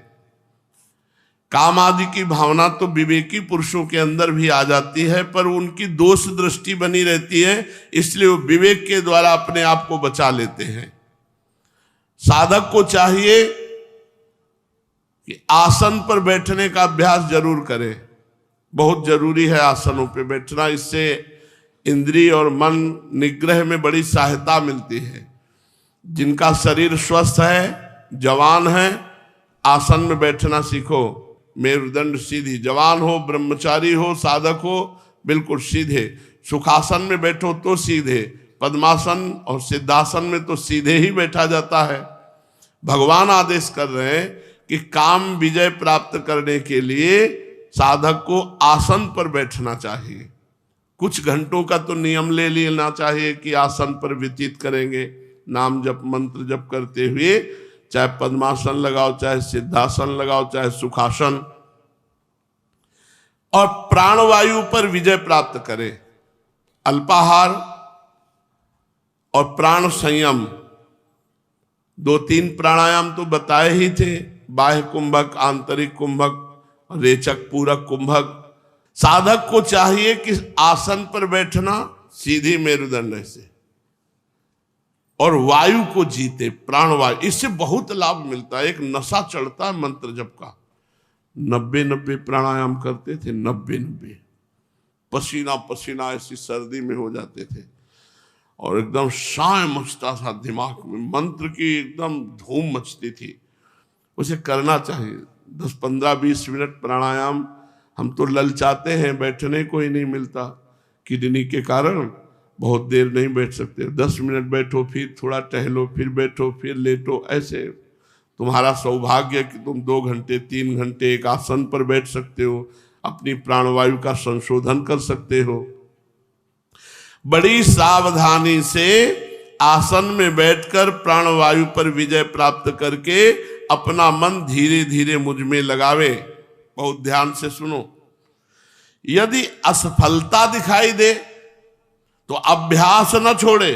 काम आदि की भावना तो विवेकी पुरुषों के अंदर भी आ जाती है, पर उनकी दोष दृष्टि बनी रहती है, इसलिए वो विवेक के द्वारा अपने आप को बचा लेते हैं। साधक को चाहिए कि आसन पर बैठने का अभ्यास जरूर करे, बहुत जरूरी है आसनों पर बैठना। इससे इंद्रिय और मन निग्रह में बड़ी सहायता मिलती है। जिनका शरीर स्वस्थ है, जवान है, आसन में बैठना सीखो। मेरुदंड सीधी, जवान हो, ब्रह्मचारी हो, साधक हो, बिल्कुल सीधे। सुखासन में बैठो तो सीधे, पद्मासन और सिद्धासन में तो सीधे ही बैठा जाता है। भगवान आदेश कर रहे हैं कि काम विजय प्राप्त करने के लिए साधक को आसन पर बैठना चाहिए। कुछ घंटों का तो नियम ले लेना चाहिए कि आसन पर व्यतीत करेंगे, नाम जप मंत्र जप करते हुए, चाहे पद्मासन लगाओ, चाहे सिद्धासन लगाओ, चाहे सुखासन, और प्राणवायु पर विजय प्राप्त करें। अल्पाहार और प्राण संयम, 2-3 प्राणायाम तो बताए ही थे, बाह्य कुंभक, आंतरिक कुंभक, रेचक, पूरक कुंभक। साधक को चाहिए कि आसन पर बैठना सीधी मेरुदंड से, और वायु को जीते, प्राणवायु। इससे बहुत लाभ मिलता है, एक नशा चढ़ता है मंत्र जप का। 90 प्राणायाम करते थे, 90 पसीना पसीना ऐसी सर्दी में हो जाते थे, और एकदम शाय मचता था दिमाग में, मंत्र की एकदम धूम मचती थी। उसे करना चाहिए 10, 15, 20 मिनट प्राणायाम। हम तो ललचाते हैं, बैठने को ही नहीं मिलता, किडनी के कारण बहुत देर नहीं बैठ सकते। 10 मिनट बैठो, फिर थोड़ा टहलो, फिर बैठो, फिर लेटो। ऐसे तुम्हारा सौभाग्य है कि तुम 2 घंटे 3 घंटे एक आसन पर बैठ सकते हो, अपनी प्राणवायु का संशोधन कर सकते हो। बड़ी सावधानी से आसन में बैठकर प्राणवायु पर विजय प्राप्त करके अपना मन धीरे धीरे मुझ में लगावे। बहुत ध्यान से सुनो। यदि असफलता दिखाई दे तो अभ्यास न छोड़े।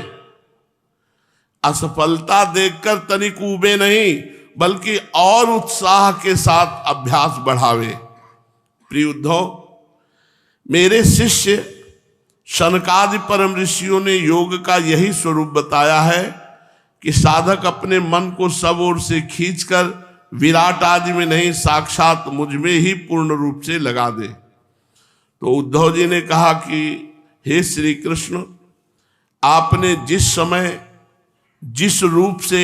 असफलता देखकर तनिक ऊबे नहीं, बल्कि और उत्साह के साथ अभ्यास बढ़ावे। प्रिय उद्धव, मेरे शिष्य शनकादि परम ऋषियों ने योग का यही स्वरूप बताया है कि साधक अपने मन को सब ओर से खींचकर विराट आदि में नहीं, साक्षात मुझ में ही पूर्ण रूप से लगा दे। तो उद्धव जी ने कहा कि हे श्री कृष्ण, आपने जिस समय जिस रूप से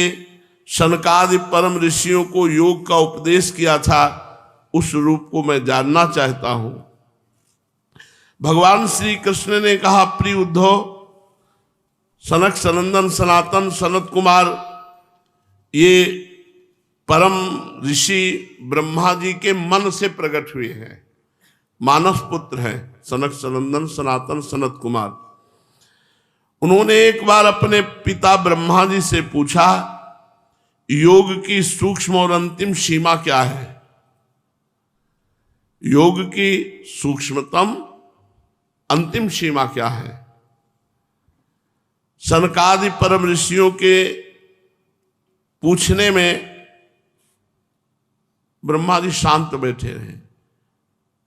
शनकादि परम ऋषियों को योग का उपदेश किया था, उस रूप को मैं जानना चाहता हूं। भगवान श्री कृष्ण ने कहा, प्रिय उद्धव, सनक सनंदन सनातन सनत कुमार ये परम ऋषि ब्रह्मा जी के मन से प्रकट हुए हैं, मानस पुत्र हैं सनक सनंदन सनातन सनत कुमार। उन्होंने एक बार अपने पिता ब्रह्मा जी से पूछा, योग की सूक्ष्म और अंतिम सीमा क्या है? योग की सूक्ष्मतम अंतिम सीमा क्या है? सनकादि परम ऋषियों के पूछने में ब्रह्मा जी शांत बैठे रहे।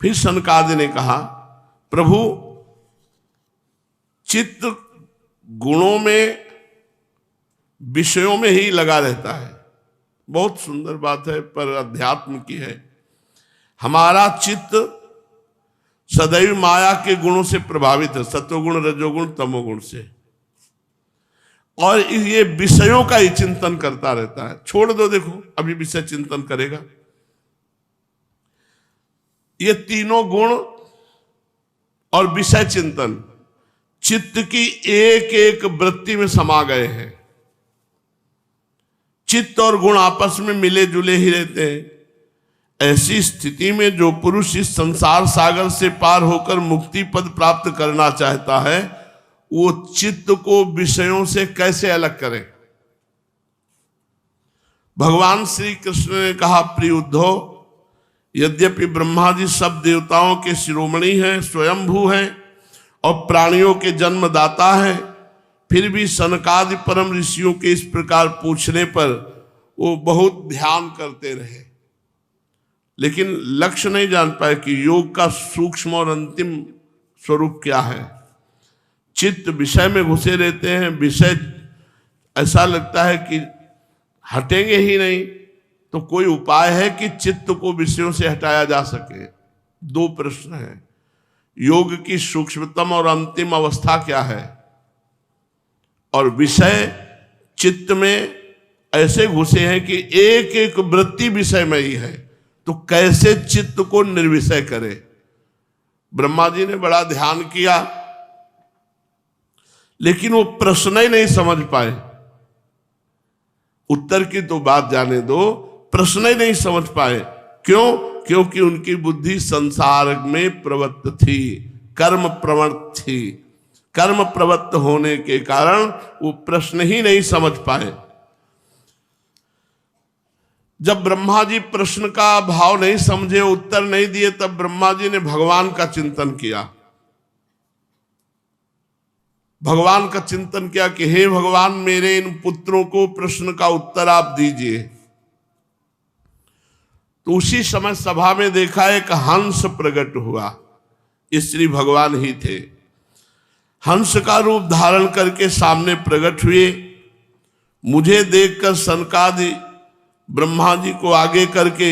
फिर सनकादि ने कहा, प्रभु, चित्त गुणों में, विषयों में ही लगा रहता है। बहुत सुंदर बात है, पर अध्यात्म की है। हमारा चित्त सदैव माया के गुणों से प्रभावित है, सत्वगुण, रजोगुण, तमोगुण से, और ये विषयों का ही चिंतन करता रहता है। छोड़ दो, देखो अभी विषय चिंतन करेगा। ये तीनों गुण और विषय चिंतन चित्त की एक एक वृत्ति में समा गए हैं। चित्त और गुण आपस में मिले जुले ही रहते हैं। ऐसी स्थिति में जो पुरुष इस संसार सागर से पार होकर मुक्ति पद प्राप्त करना चाहता है, वो चित्त को विषयों से कैसे अलग करे। भगवान श्री कृष्ण ने कहा, प्रिय उद्धव, यद्यपि ब्रह्मा जी सब देवताओं के शिरोमणि हैं, स्वयंभू हैं और प्राणियों के जन्मदाता है, फिर भी सनकादि परम ऋषियों के इस प्रकार पूछने पर वो बहुत ध्यान करते रहे, लेकिन लक्ष्य नहीं जान पाए कि योग का सूक्ष्म और अंतिम स्वरूप क्या है। चित्त विषय में घुसे रहते हैं, विषय ऐसा लगता है कि हटेंगे ही नहीं। तो कोई उपाय है कि चित्त को विषयों से हटाया जा सके? दो प्रश्न हैं। योग की सूक्ष्मतम और अंतिम अवस्था क्या है, और विषय चित्त में ऐसे घुसे हैं कि एक एक वृत्ति विषय में ही है, तो कैसे चित्त को निर्विषय करे। ब्रह्मा जी ने बड़ा ध्यान किया, लेकिन वो प्रश्न ही नहीं समझ पाए। उत्तर की तो बात जाने दो, प्रश्न ही नहीं समझ पाए। क्यों? क्योंकि उनकी बुद्धि संसार में प्रवृत्त थी, कर्म प्रवृत्त थी। कर्म प्रवृत्त होने के कारण वो प्रश्न ही नहीं समझ पाए। जब ब्रह्मा जी प्रश्न का भाव नहीं समझे, उत्तर नहीं दिए, तब ब्रह्मा जी ने भगवान का चिंतन किया। भगवान का चिंतन किया कि हे भगवान, मेरे इन पुत्रों को प्रश्न का उत्तर आप दीजिए। तो उसी समय सभा में देखा एक हंस प्रकट हुआ। श्री भगवान ही थे। हंस का रूप धारण करके सामने प्रकट हुए। मुझे देखकर सनकादि ब्रह्मा जी को आगे करके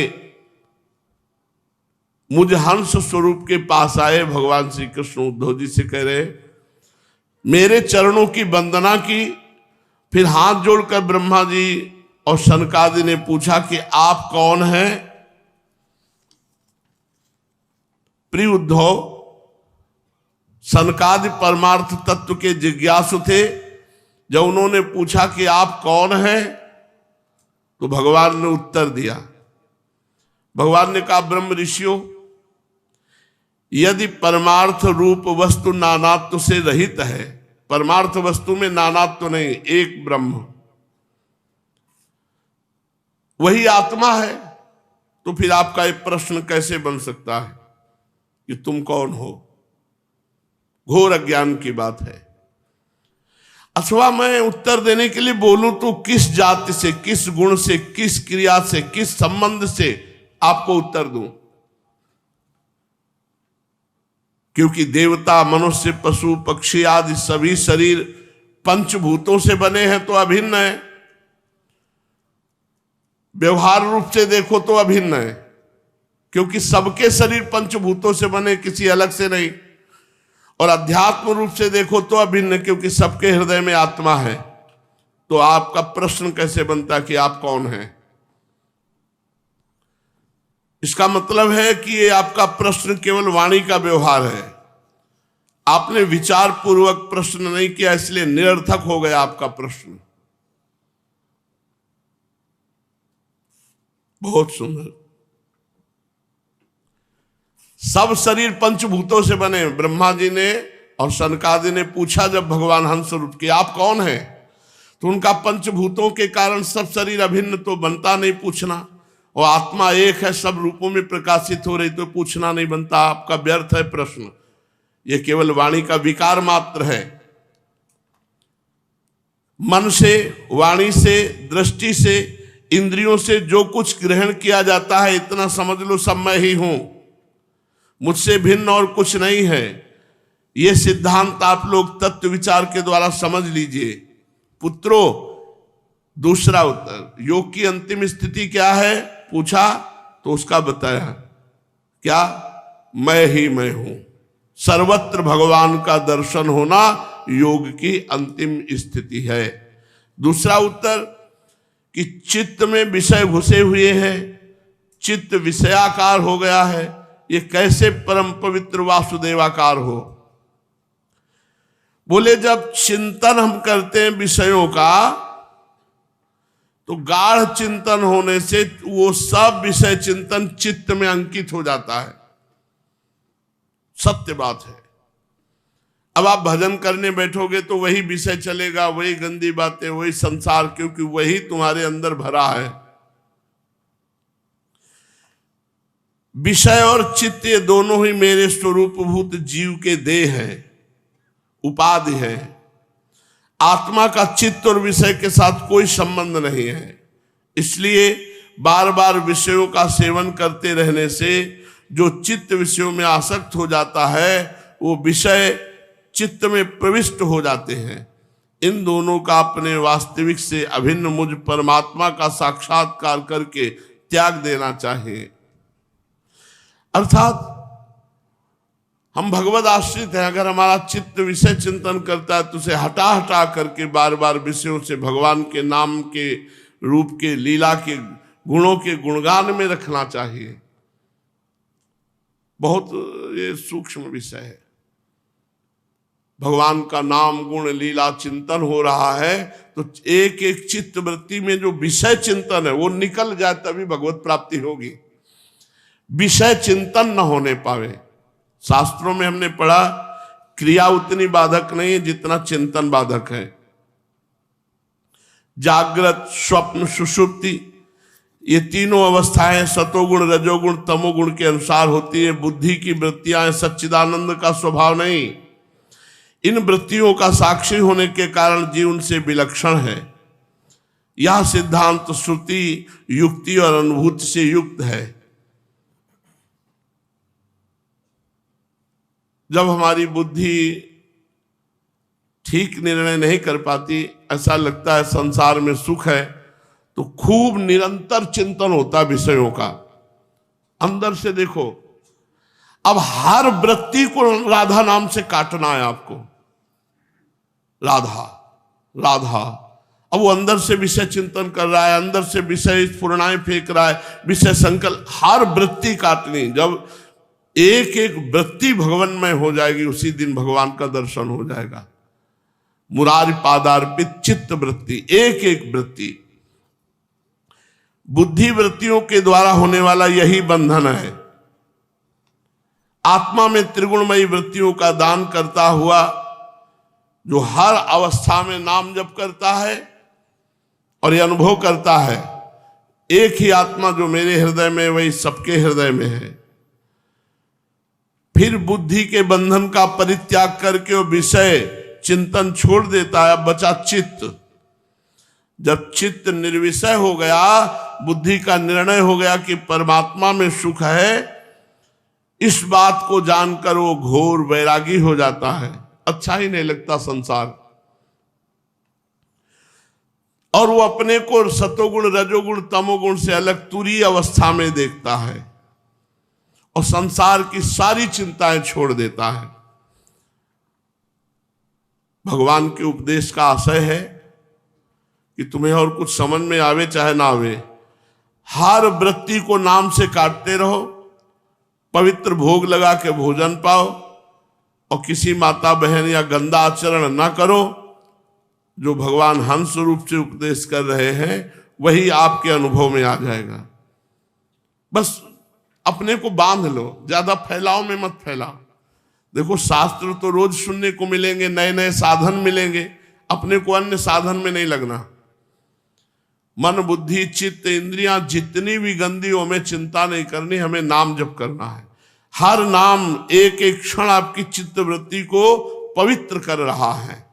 मुझ हंस स्वरूप के पास आए। भगवान श्री कृष्ण उद्धव जी से कह रहे, मेरे चरणों की वंदना की। फिर हाथ जोड़कर ब्रह्मा जी और सनकादि ने पूछा कि आप कौन हैं? प्रिय उद्धव, सनकादि परमार्थ तत्व के जिज्ञासु थे। जब उन्होंने पूछा कि आप कौन हैं, तो भगवान ने उत्तर दिया। भगवान ने कहा, ब्रह्म ऋषियों, यदि परमार्थ रूप वस्तु नानात्व से रहित है, परमार्थ वस्तु में नानात्व नहीं, एक ब्रह्म, वही आत्मा है, तो फिर आपका एक प्रश्न कैसे बन सकता है कि तुम कौन हो? घोर अज्ञान की बात है। अथवा मैं उत्तर देने के लिए बोलूं तो किस जाति से, किस गुण से, किस क्रिया से, किस संबंध से आपको उत्तर दूं? क्योंकि देवता, मनुष्य, पशु, पक्षी आदि सभी शरीर पंचभूतों से बने हैं तो अभिन्न है। व्यवहार रूप से देखो तो अभिन्न है, क्योंकि सबके शरीर पंचभूतों से बने, किसी अलग से नहीं। और अध्यात्म रूप से देखो तो अभिन्न, क्योंकि सबके हृदय में आत्मा है। तो आपका प्रश्न कैसे बनता कि आप कौन हैं? इसका मतलब है कि ये आपका प्रश्न केवल वाणी का व्यवहार है। आपने विचार पूर्वक प्रश्न नहीं किया, इसलिए निरर्थक हो गया आपका प्रश्न। बहुत सुंदर। सब शरीर पंचभूतों से बने। ब्रह्मा जी ने और सनकादि ने पूछा जब भगवान हंस रूप की, आप कौन हैं? तो उनका पंचभूतों के कारण सब शरीर अभिन्न तो बनता नहीं पूछना, और आत्मा एक है, सब रूपों में प्रकाशित हो रही, तो पूछना नहीं बनता। आपका व्यर्थ है प्रश्न, ये केवल वाणी का विकार मात्र है। मन से, वाणी से, दृष्टि से, इंद्रियों से जो कुछ ग्रहण किया जाता है, इतना समझ लो सब मैं ही हूं, मुझसे भिन्न और कुछ नहीं है। यह सिद्धांत आप लोग तत्व विचार के द्वारा समझ लीजिए। पुत्रों, दूसरा उत्तर, योग की अंतिम स्थिति क्या है पूछा तो उसका बताया, क्या? मैं ही मैं हूं। सर्वत्र भगवान का दर्शन होना योग की अंतिम स्थिति है। दूसरा उत्तर कि चित्त में विषय घुसे हुए हैं, चित्त विषयाकार हो गया है, ये कैसे परम पवित्र वासुदेवाकार हो? बोले जब चिंतन हम करते हैं विषयों का, तो गाढ़ चिंतन होने से वो सब विषय चिंतन चित्त में अंकित हो जाता है। सत्य बात है। अब आप भजन करने बैठोगे तो वही विषय चलेगा, वही गंदी बातें, वही संसार, क्योंकि वही तुम्हारे अंदर भरा है। विषय और चित्त ये दोनों ही मेरे स्वरूपभूत जीव के देह है, उपाधि है। आत्मा का चित्त और विषय के साथ कोई संबंध नहीं है। इसलिए बार बार विषयों का सेवन करते रहने से जो चित्त विषयों में आसक्त हो जाता है, वो विषय चित्त में प्रविष्ट हो जाते हैं। इन दोनों का अपने वास्तविक से अभिन्न मुझ परमात्मा का साक्षात्कार करके त्याग देना चाहिए। अर्थात हम भगवद आश्रित हैं। अगर हमारा चित्त विषय चिंतन करता है तो उसे हटा हटा करके बार बार विषयों से भगवान के नाम के, रूप के, लीला के, गुणों के गुणगान में रखना चाहिए। बहुत ये सूक्ष्म विषय है। भगवान का नाम, गुण, लीला चिंतन हो रहा है तो एक एक चित्त वृत्ति में जो विषय चिंतन है वो निकल जाए, तभी भगवत प्राप्ति होगी। विषय चिंतन न होने पावे। शास्त्रों में हमने पढ़ा, क्रिया उतनी बाधक नहीं है जितना चिंतन बाधक है। जागृत, स्वप्न, सुषुप्ति, ये तीनों अवस्थाएं सतोगुण, रजोगुण, तमोगुण के अनुसार होती है। बुद्धि की वृत्तियां सच्चिदानंद का स्वभाव नहीं। इन वृत्तियों का साक्षी होने के कारण जीवन से विलक्षण है। यह सिद्धांत श्रुति, युक्ति और अनुभूति से युक्त है। जब हमारी बुद्धि ठीक निर्णय नहीं कर पाती, ऐसा लगता है संसार में सुख है, तो खूब निरंतर चिंतन होता विषयों का। अंदर से देखो, अब हर वृत्ति को राधा नाम से काटना है आपको। राधा राधा, अब वो अंदर से विषय चिंतन कर रहा है, अंदर से विषय स्फुरणाएं फेंक रहा है, विषय संकल्प, हर वृत्ति काटनी। जब एक एक वृत्ति भगवानमय हो जाएगी, उसी दिन भगवान का दर्शन हो जाएगा। मुरारी पादार्पित चित्त वृत्ति, एक एक वृत्ति। बुद्धि वृत्तियों के द्वारा होने वाला यही बंधन है। आत्मा में त्रिगुणमयी वृत्तियों का दान करता हुआ जो हर अवस्था में नाम जप करता है और ये अनुभव करता है, एक ही आत्मा जो मेरे हृदय में वही सबके हृदय में है। फिर बुद्धि के बंधन का परित्याग करके वो विषय चिंतन छोड़ देता है, बचा चित्त। जब चित्त निर्विषय हो गया, बुद्धि का निर्णय हो गया कि परमात्मा में सुख है, इस बात को जानकर वो घोर वैरागी हो जाता है। अच्छा ही नहीं लगता संसार, और वो अपने को सतोगुण, रजोगुण, तमोगुण से अलग तुरीय अवस्था में देखता है और संसार की सारी चिंताएं छोड़ देता है। भगवान के उपदेश का आशय है कि तुम्हें और कुछ समझ में आवे चाहे ना आवे, हर वृत्ति को नाम से काटते रहो, पवित्र भोग लगा के भोजन पाओ और किसी माता बहन या गंदा आचरण ना करो। जो भगवान हंस रूप से उपदेश कर रहे हैं वही आपके अनुभव में आ जाएगा। बस अपने को बांध लो, ज्यादा फैलाव में मत फैलाओ। देखो, शास्त्र तो रोज सुनने को मिलेंगे, नए नए साधन मिलेंगे, अपने को अन्य साधन में नहीं लगना। मन, बुद्धि, चित्त, इंद्रियां जितनी भी गंदी हो, हमें चिंता नहीं करनी, हमें नाम जप करना है। हर नाम एक एक क्षण आपकी चित्त वृत्ति को पवित्र कर रहा है।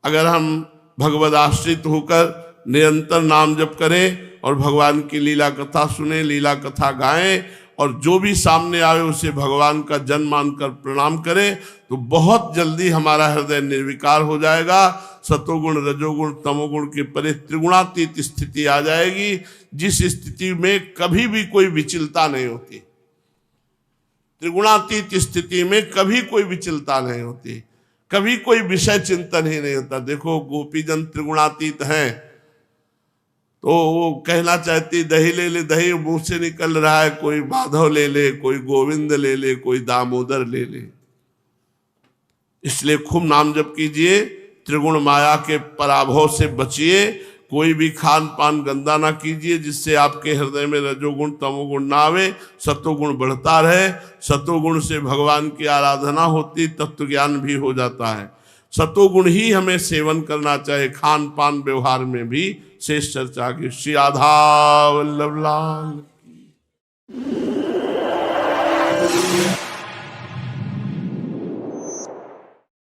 अगर हम भगवद आश्रित होकर निरंतर नाम जप करें और भगवान की लीला कथा सुने, लीला कथा गाएं और जो भी सामने आए उसे भगवान का जन मानकर प्रणाम करें, तो बहुत जल्दी हमारा हृदय निर्विकार हो जाएगा। सतोगुण, रजोगुण, तमोगुण के परे त्रिगुणातीत स्थिति आ जाएगी, जिस स्थिति में कभी भी कोई विचलता नहीं होती। त्रिगुणातीत स्थिति में कभी कोई विचलता नहीं होती, कभी कोई विषय चिंतन ही नहीं होता। देखो, गोपीजन त्रिगुणातीत हैं, तो वो कहना चाहती दही ले ले, दही मुंह से निकल रहा है, कोई माधव ले ले, कोई गोविंद ले ले, कोई दामोदर ले ले। इसलिए खूब नाम जप कीजिए, त्रिगुण माया के पराभव से बचिए, कोई भी खान पान गंदा ना कीजिए जिससे आपके हृदय में रजोगुण तमोगुण ना आवे, सतोगुण बढ़ता रहे। सतोगुण से भगवान की आराधना होती, तत्व ज्ञान भी हो जाता है। सतोगुण ही हमें सेवन करना चाहिए, खान पान व्यवहार में भी। शेष चर्चा की। श्री राधा वल्लभ लाल की।